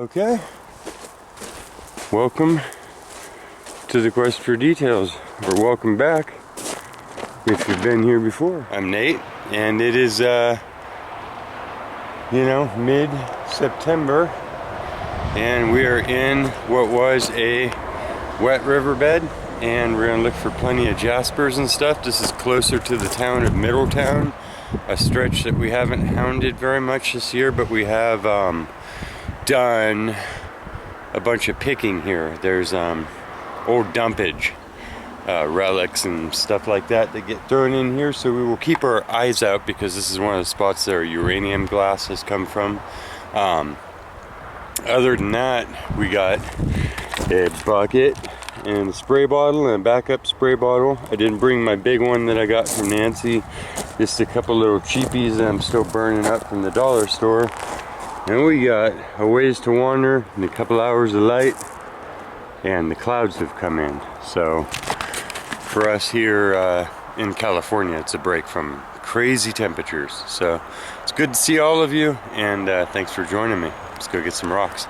Okay, welcome to the quest for details, or welcome back if you've been here before. I'm Nate, and it is mid-September, and we are in what was a wet riverbed, and we're gonna look for plenty of jaspers and stuff. This is closer to the town of Middletown, a stretch that we haven't hounded very much this year, but we have done a bunch of picking here. There's old dumpage relics and stuff like that get thrown in here, so we will keep our eyes out because this is one of the spots that our uranium glass has come from. Other than that, we got a bucket and a spray bottle and a backup spray bottle. I didn't bring my big one that I got from Nancy, just a couple little cheapies that I'm still burning up from the dollar store. And we got a ways to wander and a couple hours of light, and the clouds have come in. So for us here in California, it's a break from crazy temperatures. So it's good to see all of you, and thanks for joining me. Let's go get some rocks.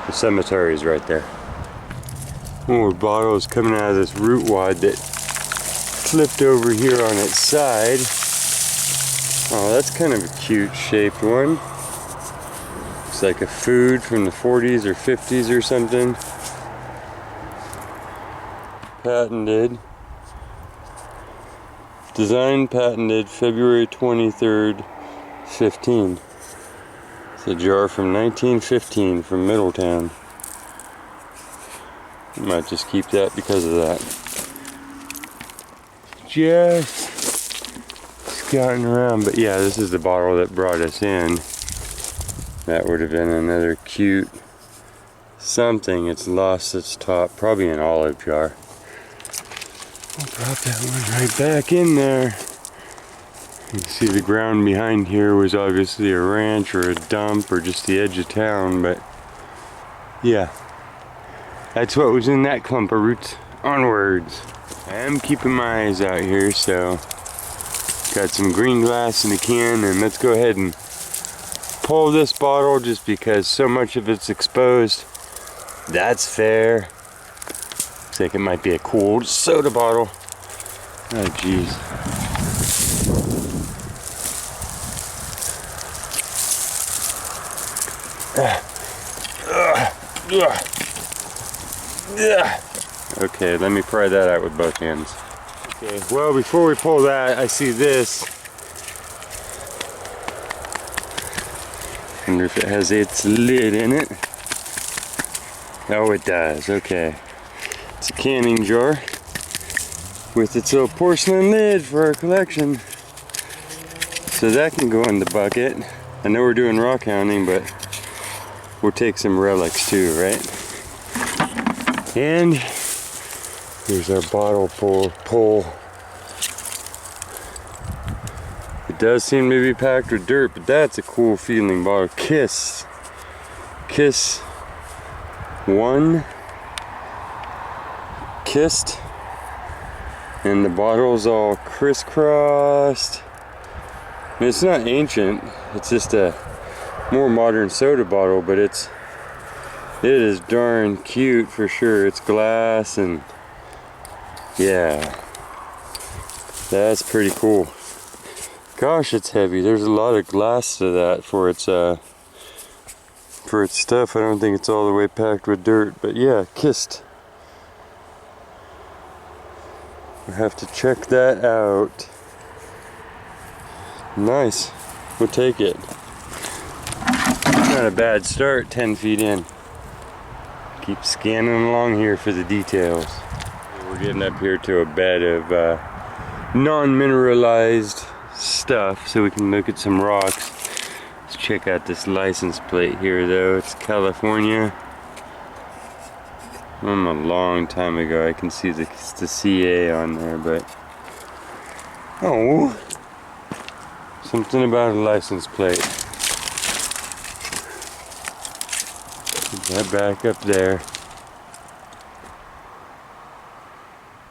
The cemetery is right there. More bottles coming out of this root wad that flipped over here on its side. Oh, that's kind of a cute shaped one. It's like a food from the 40s or 50s or something. Patented. Design patented February 23rd, 15. It's a jar from 1915 from Middletown. I might just keep that because of that. Just scouting around, but yeah, this is the bottle that brought us in. That would have been another cute something. It's lost its top, probably an olive jar. I'll drop that one right back in there. You can see the ground behind here was obviously a ranch or a dump or just the edge of town, but yeah, that's what was in that clump of roots. Onwards. I am keeping my eyes out here, so got some green glass in a can, and let's go ahead and pull this bottle just because so much of it's exposed. That's fair. Looks like it might be a cool soda bottle. Oh jeez. Okay, let me pry that out with both hands. Okay, well, before we pull that, I see this. Wonder if it has its lid in it. Oh, it does. Okay. It's a canning jar with its little porcelain lid for our collection. So that can go in the bucket. I know we're doing rock hounding, but we'll take some relics too, right? And here's our bottle pull. It does seem to be packed with dirt, but that's a cool feeling bottle. Kiss 1 kissed, and the bottle's all crisscrossed. And it's not ancient, it's just a more modern soda bottle, but it is darn cute for sure. It's glass, and yeah, that's pretty cool. Gosh, it's heavy. There's a lot of glass to that for its stuff. I don't think it's all the way packed with dirt, but yeah, kissed. We'll have to check that out. Nice. We'll take it. Not a bad start, 10 feet in. Keep scanning along here for the details. We're getting up here to a bed of non-mineralized stuff so we can look at some rocks. Let's check out this license plate here though. It's California. From a long time ago. I can see the CA on there, but oh, something about a license plate. Put that back up there.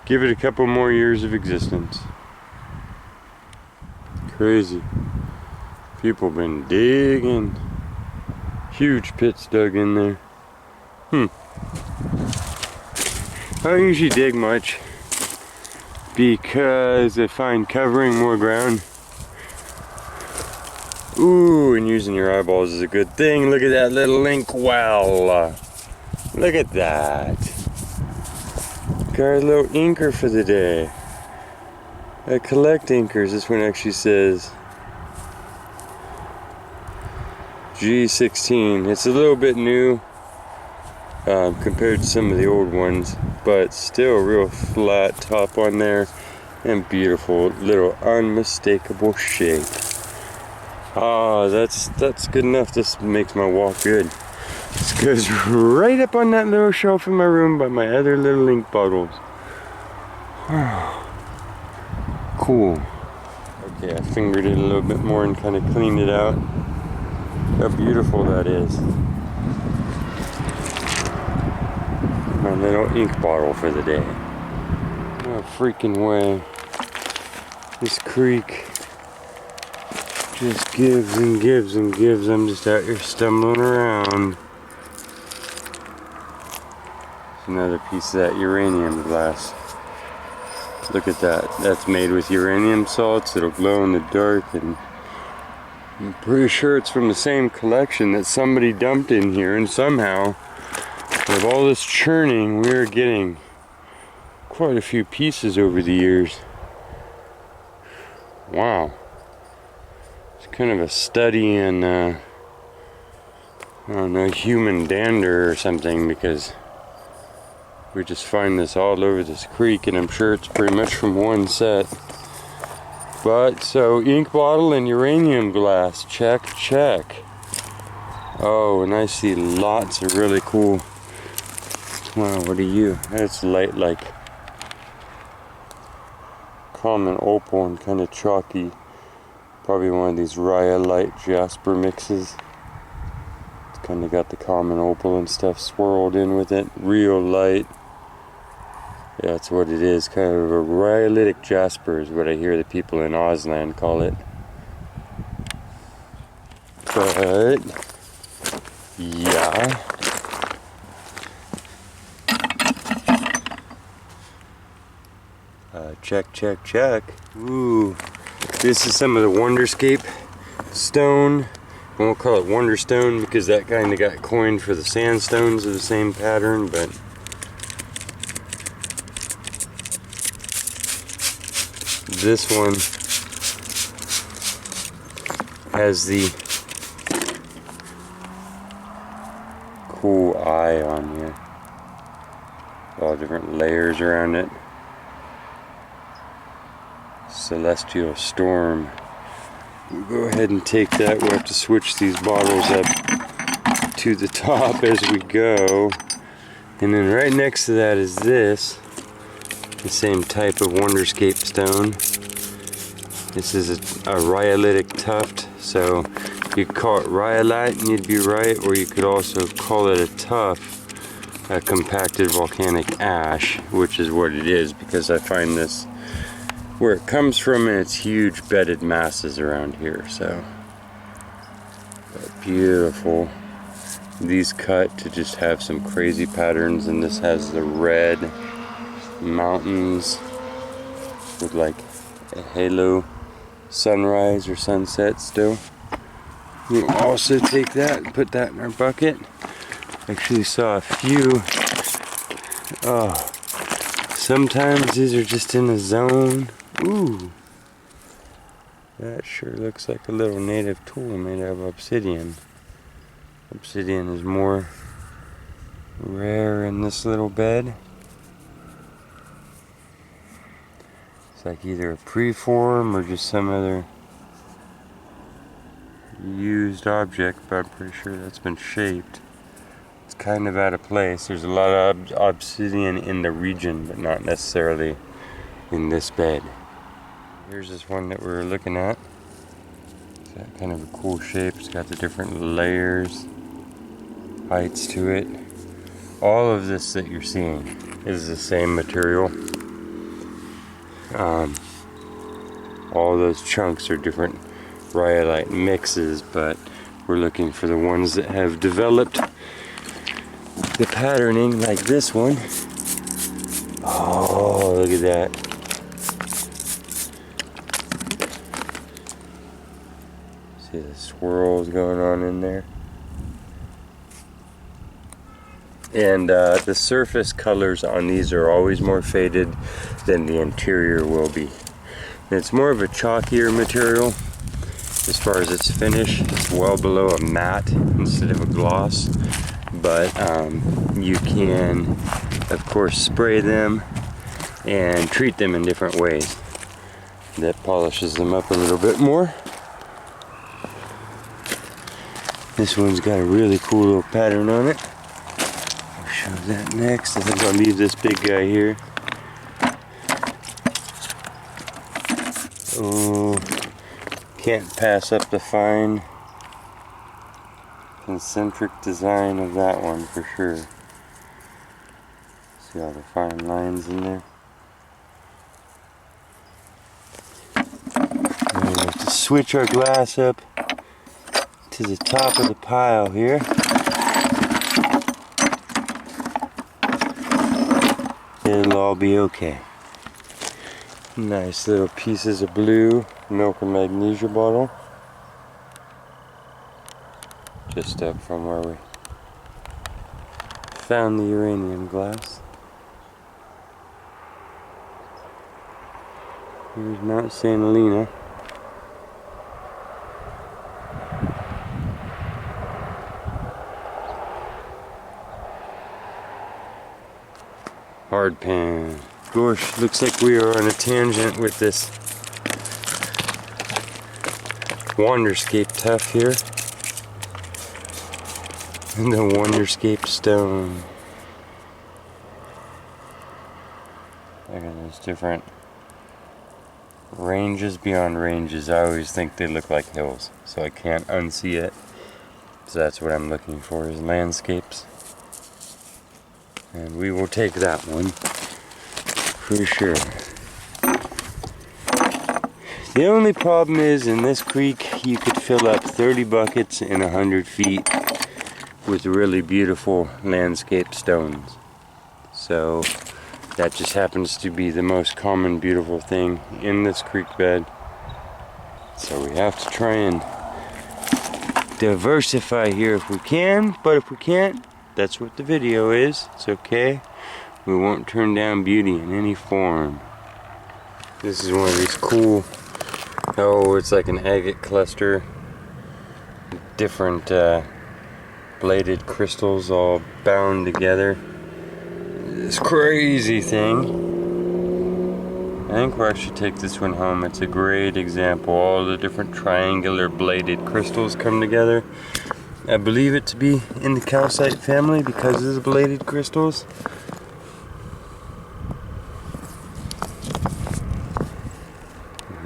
Give it a couple more years of existence. Crazy. People been digging. Huge pits dug in there. I don't usually dig much because I find covering more ground. Ooh, and using your eyeballs is a good thing. Look at that little link well. Look at that. Got a little inker for the day. I collect inkers. This one actually says G16. It's a little bit new compared to some of the old ones, but still real flat top on there and beautiful little unmistakable shape. That's good enough. This makes my walk good. This goes right up on that little shelf in my room by my other little ink bottles. Cool. Okay, I fingered it a little bit more and kind of cleaned it out. How beautiful that is. My little ink bottle for the day. No freaking way. This creek just gives and gives and gives. I'm just out here stumbling around. Another piece of that uranium glass. Look at that. That's made with uranium salts. It'll glow in the dark, and I'm pretty sure it's from the same collection that somebody dumped in here, and somehow with all this churning we're getting quite a few pieces over the years. Wow. It's kind of a study in I don't know, human dander or something, because we just find this all over this creek, and I'm sure it's pretty much from one set. But so ink bottle and uranium glass, check, check. Oh, and I see lots of really cool. Wow, what are you? It's light like common opal and kind of chalky. Probably one of these rhyolite jasper mixes. It's kind of got the common opal and stuff swirled in with it. Real light. Yeah, that's what it is. Kind of a rhyolitic jasper is what I hear the people in Ozland call it. But yeah. Check, check, check. Ooh. This is some of the Wonderscape stone. I won't call it Wonderstone because that kind of got coined for the sandstones of the same pattern, but this one has the cool eye on here. All different layers around it. Celestial storm. We'll go ahead and take that. We'll have to switch these bottles up to the top as we go. And then right next to that is this. The same type of Wonderscape stone. This is a rhyolitic tuft, so you could call it rhyolite and you'd be right, or you could also call it a tuff, a compacted volcanic ash, which is what it is, because I find this where it comes from in its huge bedded masses around here. So beautiful. These cut to just have some crazy patterns, and this has the red mountains with like a halo sunrise or sunset still. We'll also take that and put that in our bucket. Actually saw a few. Oh, sometimes these are just in a zone. Ooh, that sure looks like a little native tool made out of obsidian. Obsidian is more rare in this little bed. It's like either a preform or just some other used object, but I'm pretty sure that's been shaped. It's kind of out of place. There's a lot of obsidian in the region, but not necessarily in this bed. Here's this one that we were looking at. It's got kind of a cool shape. It's got the different layers, heights to it. All of this that you're seeing is the same material. All those chunks are different rhyolite mixes, but we're looking for the ones that have developed the patterning like this one. Oh, look at that. See the swirls going on in there. And the surface colors on these are always more faded than the interior will be. And it's more of a chalkier material as far as its finish. It's well below a matte instead of a gloss. But you can, of course, spray them and treat them in different ways. That polishes them up a little bit more. This one's got a really cool little pattern on it. I'll show that next. I think I'll leave this big guy here. Oh, can't pass up the fine concentric design of that one for sure. See all the fine lines in there? Now we have to switch our glass up to the top of the pile here. It'll all be okay. Nice little pieces of blue milk and magnesia bottle. Just up from where we found the uranium glass. Here's Mount St. Helena. Hard pan. Gosh, looks like we are on a tangent with this Wonderscape tuff here. And the Wonderscape stone. Look at those different ranges beyond ranges. I always think they look like hills, so I can't unsee it. So that's what I'm looking for, is landscapes. And we will take that one for sure. The only problem is, in this creek you could fill up 30 buckets in 100 feet with really beautiful landscape stones. So that just happens to be the most common beautiful thing in this creek bed. So we have to try and diversify here if we can, but if we can't, that's what the video is. It's okay. We won't turn down beauty in any form. This is one of these cool, oh, it's like an agate cluster. Different bladed crystals all bound together. This crazy thing. I think we'll actually take this one home. It's a great example. All the different triangular bladed crystals come together. I believe it to be in the calcite family because of the bladed crystals.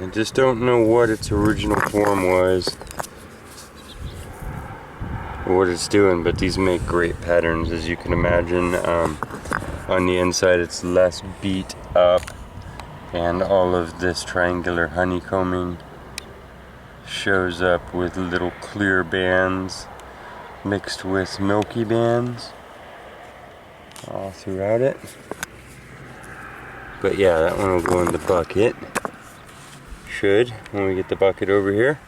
I just don't know what its original form was or what it's doing, but these make great patterns, as you can imagine. On the inside it's less beat up, and all of this triangular honeycombing shows up with little clear bands mixed with milky bands all throughout it. But yeah, that one will go in the bucket. Should, when we get the bucket over here.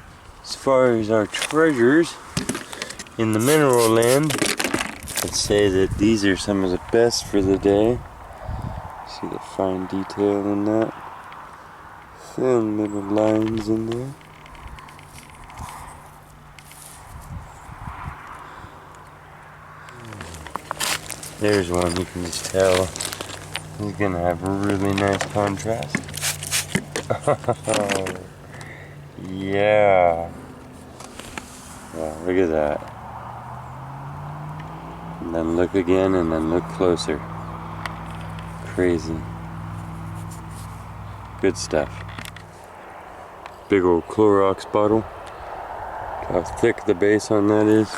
As far as our treasures in the mineral land, I'd say that these are some of the best for the day. See the fine detail in that? Thin little lines in there. There's one you can just tell he's gonna have a really nice contrast. Oh, yeah. Yeah, look at that. And then look again, and then look closer. Crazy. Good stuff. Big old Clorox bottle. Look how thick the base on that is.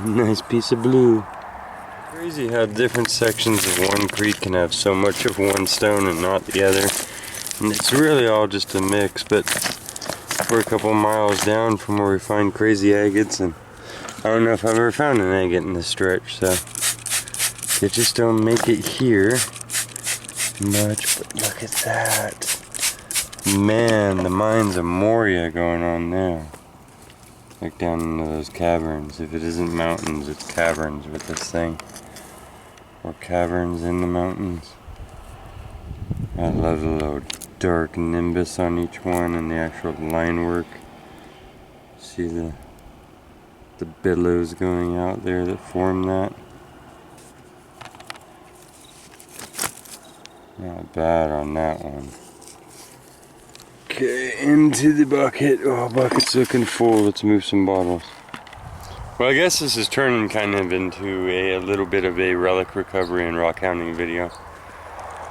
Nice piece of blue. Crazy how different sections of one creek can have so much of one stone and not the other. And it's really all just a mix, but We're a couple miles down from where we find crazy agates, and I don't know if I've ever found an agate in this stretch, so they just don't make it here much. But look at that. Man, the mines of Moria going on there. Like down into those caverns. If it isn't mountains, it's caverns with this thing. Or caverns in the mountains. I love the little dark nimbus on each one and the actual line work. See the billows going out there that form that. Not bad on that one. Okay, into the bucket. Oh, bucket's looking full. Let's move some bottles. Well, I guess this is turning kind of into a little bit of a relic recovery and rock hounding video.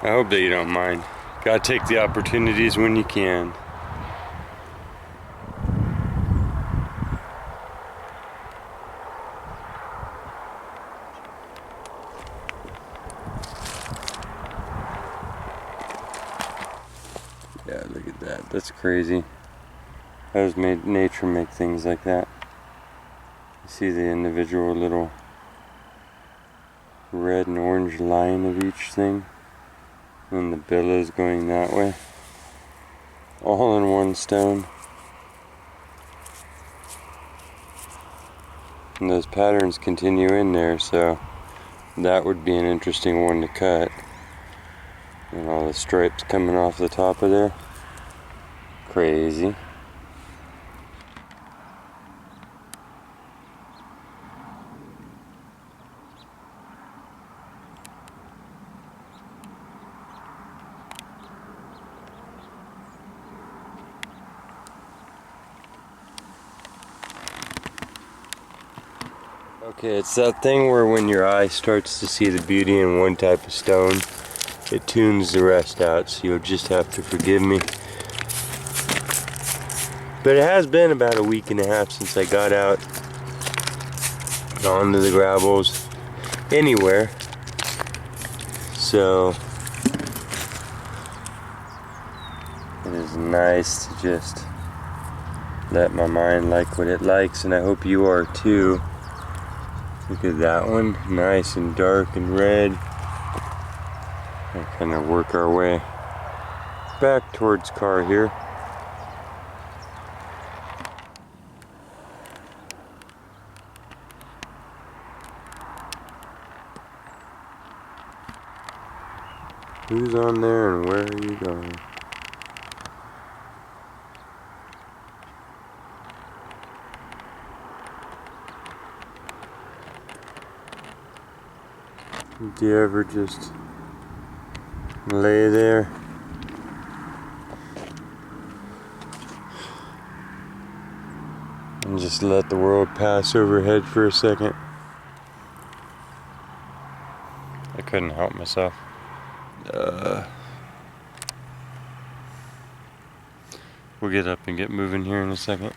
I hope that you don't mind. Gotta take the opportunities when you can. Yeah, look at that. That's crazy. How does nature make things like that? You see the individual little red and orange line of each thing? And the billows going that way. All in one stone. And those patterns continue in there, so that would be an interesting one to cut. And all the stripes coming off the top of there. Crazy. Okay, it's that thing where when your eye starts to see the beauty in one type of stone, it tunes the rest out, so you'll just have to forgive me. But it has been about a week and a half since I got out onto the gravels anywhere. So it is nice to just let my mind like what it likes, and I hope you are too. Look at that one, nice and dark and red. And kind of work our way back towards car here. Who's on there and where are you going? Do you ever just lay there and just let the world pass overhead for a second? I couldn't help myself. We'll get up and get moving here in a second.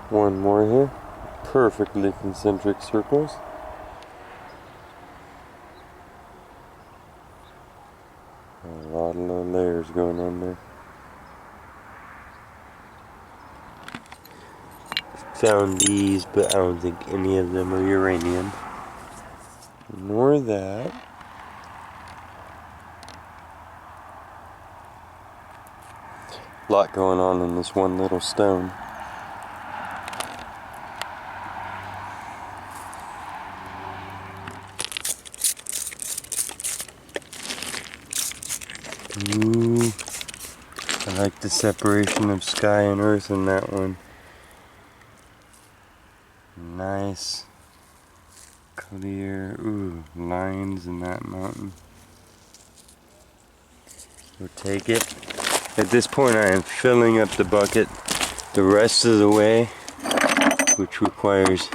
One more here. Perfectly concentric circles. A lot of little layers going on there. Found these, but I don't think any of them are uranium. Nor that. A lot going on in this one little stone. Ooh, I like the separation of sky and earth in that one. Nice, clear, ooh, lines in that mountain. We'll take it. At this point I am filling up the bucket the rest of the way, which requires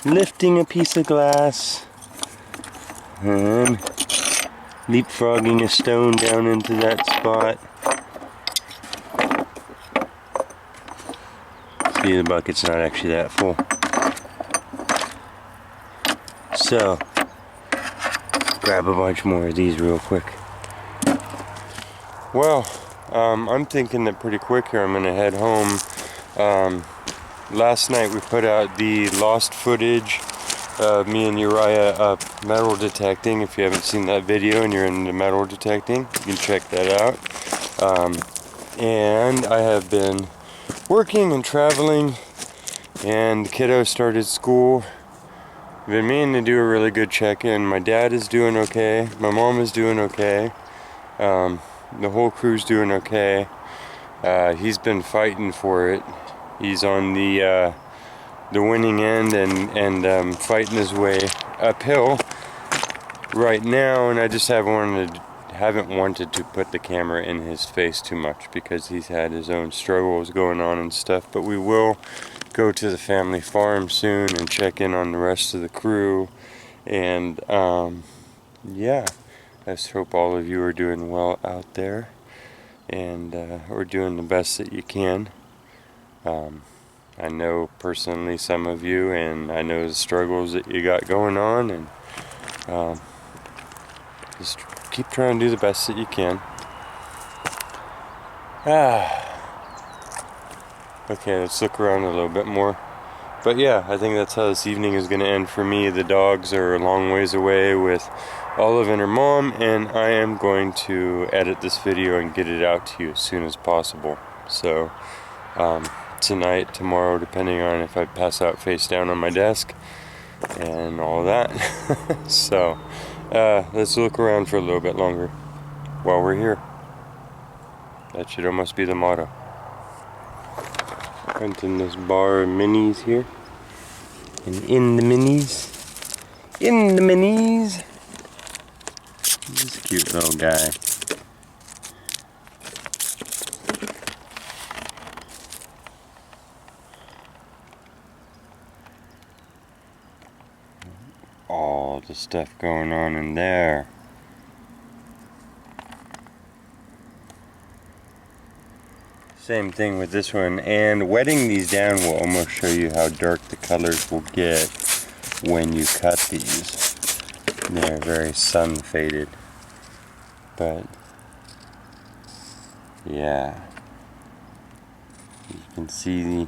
lifting a piece of glass and leapfrogging a stone down into that spot. See, the bucket's not actually that full. So, grab a bunch more of these real quick. Well, I'm thinking that pretty quick here I'm gonna head home. Last night we put out the lost footage of me and Uriah metal detecting. If you haven't seen that video and you're into metal detecting, you can check that out. And I have been working and traveling, and the kiddo started school. I've been meaning to do a really good check-in. My dad is doing okay. My mom is doing okay. The whole crew's doing okay. He's been fighting for it. He's on the winning end and fighting his way uphill right now, and I just haven't wanted to put the camera in his face too much because he's had his own struggles going on and stuff. But we will go to the family farm soon and check in on the rest of the crew, and yeah, I just hope all of you are doing well out there, and we're doing the best that you can. I know personally some of you, and I know the struggles that you got going on, and just keep trying to do the best that you can. Okay, let's look around a little bit more. But yeah, I think that's how this evening is going to end for me. The dogs are a long ways away with Olive and her mom, and I am going to edit this video and get it out to you as soon as possible. So tonight, tomorrow, depending on if I pass out face down on my desk and all that. So let's look around for a little bit longer while we're here. That should almost be the motto. Hunting this bar of minis here, and in the minis, this cute little guy. All the stuff going on in there. Same thing with this one, and wetting these down will almost show you how dark the colors will get when you cut these. They're very sun faded, but yeah, you can see the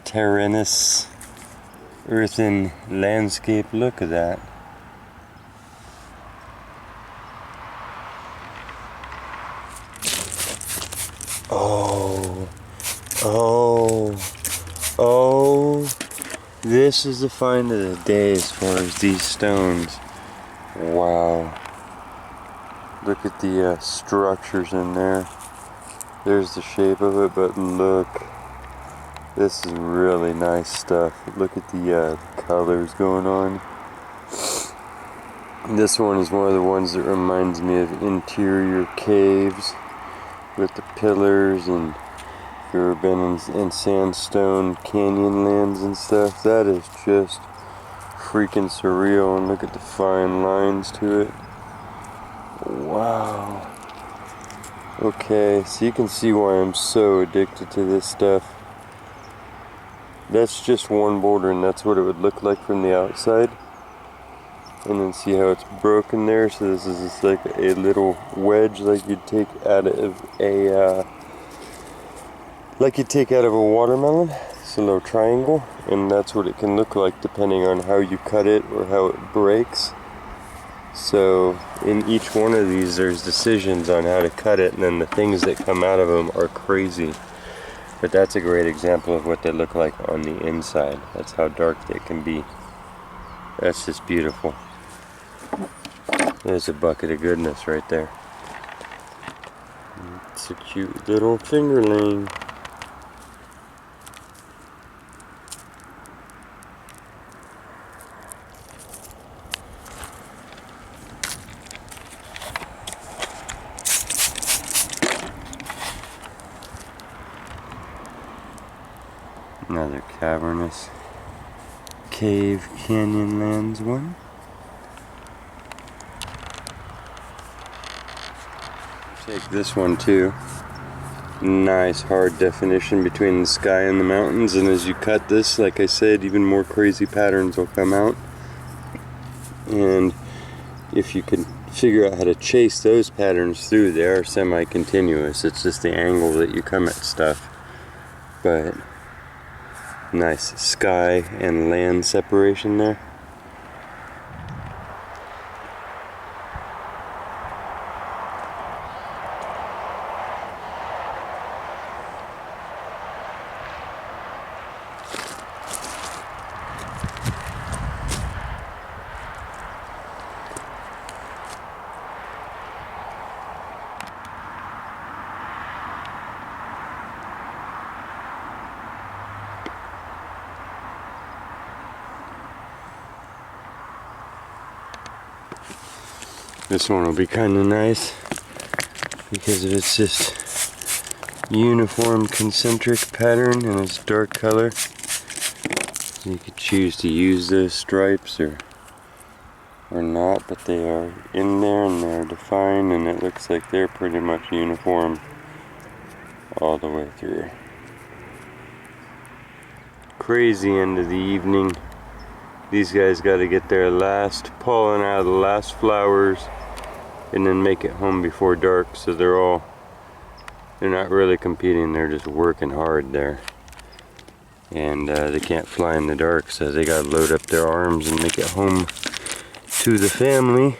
terrainous earthen landscape. Look at that. Oh, this is the find of the day as far as these stones. Wow. Look at the structures in there. There's the shape of it, but look. This is really nice stuff. Look at the colors going on. This one is one of the ones that reminds me of interior caves with the pillars, and if you've ever been in sandstone canyon lands and stuff, that is just freaking surreal. And look at the fine lines to it. Wow. Okay, so you can see why I'm so addicted to this stuff. That's just one boulder, and that's what it would look like from the outside. And then see how it's broken there. So this is just like a little wedge, like you'd take out of a watermelon. It's a little triangle, and that's what it can look like depending on how you cut it or how it breaks. So in each one of these, there's decisions on how to cut it, and then the things that come out of them are crazy. But that's a great example of what they look like on the inside. That's how dark they can be. That's just beautiful. There's a bucket of goodness right there. It's a cute little fingerling. Another cavernous cave canyon lands one. Take this one too. Nice hard definition between the sky and the mountains, and as you cut this, like I said, even more crazy patterns will come out. and if you can figure out how to chase those patterns through, they are semi-continuous. It's just the angle that you come at stuff. But nice sky and land separation there. This one will be kind of nice because of its just uniform concentric pattern and its dark color. You could choose to use those stripes or not, but they are in there and they're defined, and it looks like they're pretty much uniform all the way through. Crazy end of the evening. These guys got to get their last pollen out of the last flowers and then make it home before dark, so they're not really competing, they're just working hard there. And they can't fly in the dark, so they gotta load up their arms and make it home to the family.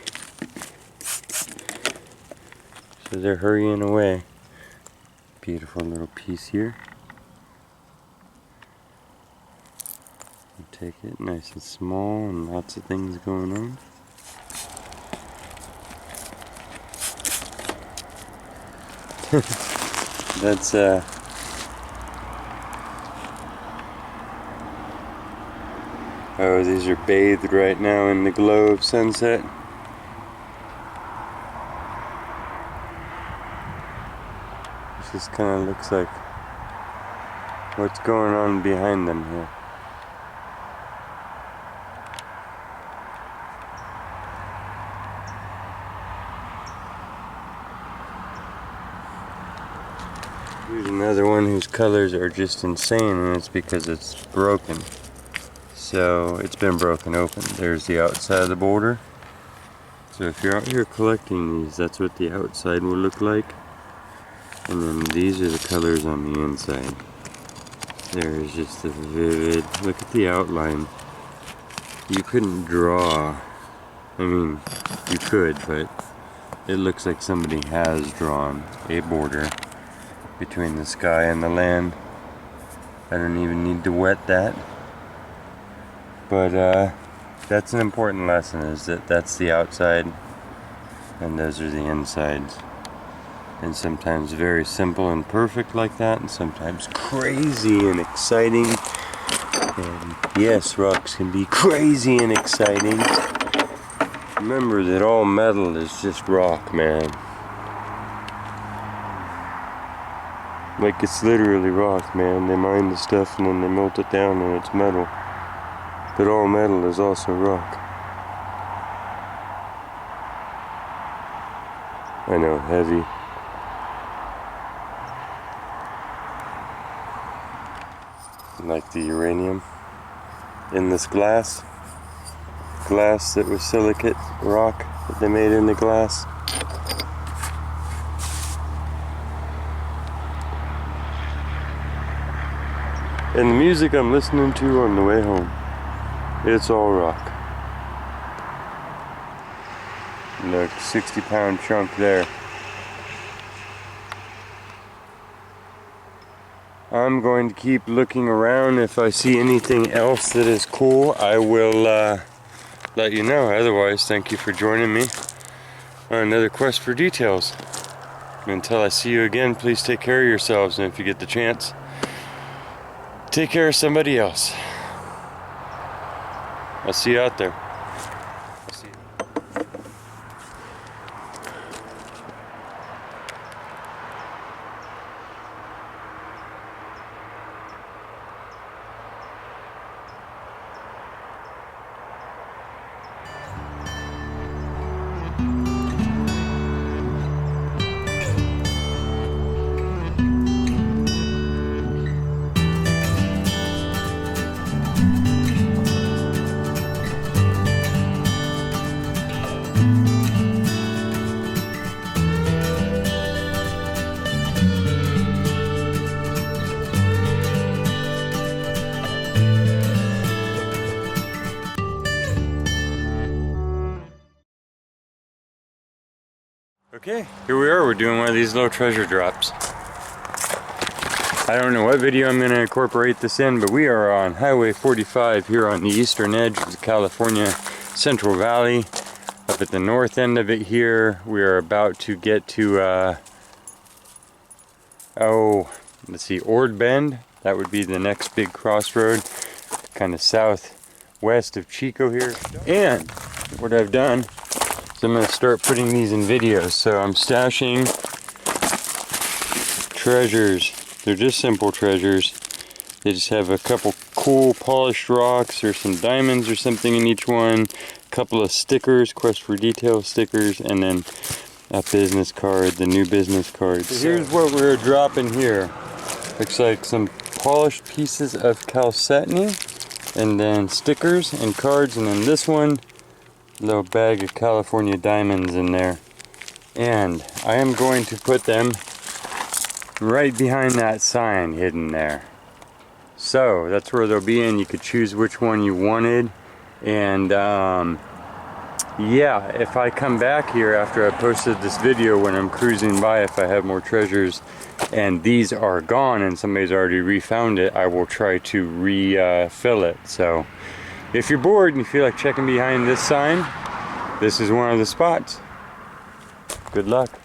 So they're hurrying away. Beautiful little piece here. Take it nice and small and lots of things going on. That's oh, these are bathed right now in the glow of sunset. This just kind of looks like what's going on behind them here. Here's another one whose colors are just insane, and it's because it's broken. So it's been broken open. There's the outside of the border. So if you're out here collecting these, that's what the outside will look like. And then these are the colors on the inside. There's just a vivid, look at the outline. You couldn't draw, I mean, you could, but it looks like somebody has drawn a border between the sky and the land. I don't even need to wet that. But that's an important lesson, is that that's the outside and those are the insides. And sometimes very simple and perfect like that, and sometimes crazy and exciting. And yes, rocks can be crazy and exciting. Remember that all metal is just rock, man. Like, it's literally rock, man. They mine the stuff and then they melt it down and it's metal. But all metal is also rock. I know, heavy. Like the uranium in this glass that was silicate rock that they made in the glass. And the music I'm listening to on the way home, it's all rock. Look, 60-pound chunk there. I'm going to keep looking around. If I see anything else that is cool, I will let you know. Otherwise, thank you for joining me on another quest for details. Until I see you again, please take care of yourselves, and if you get the chance, take care of somebody else. I'll see you out there. Okay, here we are. We're doing one of these little treasure drops. I don't know what video I'm going to incorporate this in, but we are on Highway 45 here on the eastern edge of the California Central Valley. Up at the north end of it here, we are about to get to, let's see, Ord Bend. That would be the next big crossroad, kind of southwest of Chico here. And what I've done is I'm going to start putting these in videos. So I'm stashing treasures. They're just simple treasures. They just have a couple cool polished rocks or some diamonds or something in each one. A couple of stickers, Quest for Detail stickers, and then a business card, the new business card. So here's what we're dropping here. Looks like some polished pieces of chalcedony, and then stickers and cards, and then this one, little bag of California diamonds in there. And I am going to put them right behind that sign hidden there. So that's where they'll be, and you could choose which one you wanted. And yeah, if I come back here after I posted this video, when I'm cruising by, if I have more treasures and these are gone and somebody's already refound it, I will try to refill it. So if you're bored and you feel like checking behind this sign, this is one of the spots. Good luck.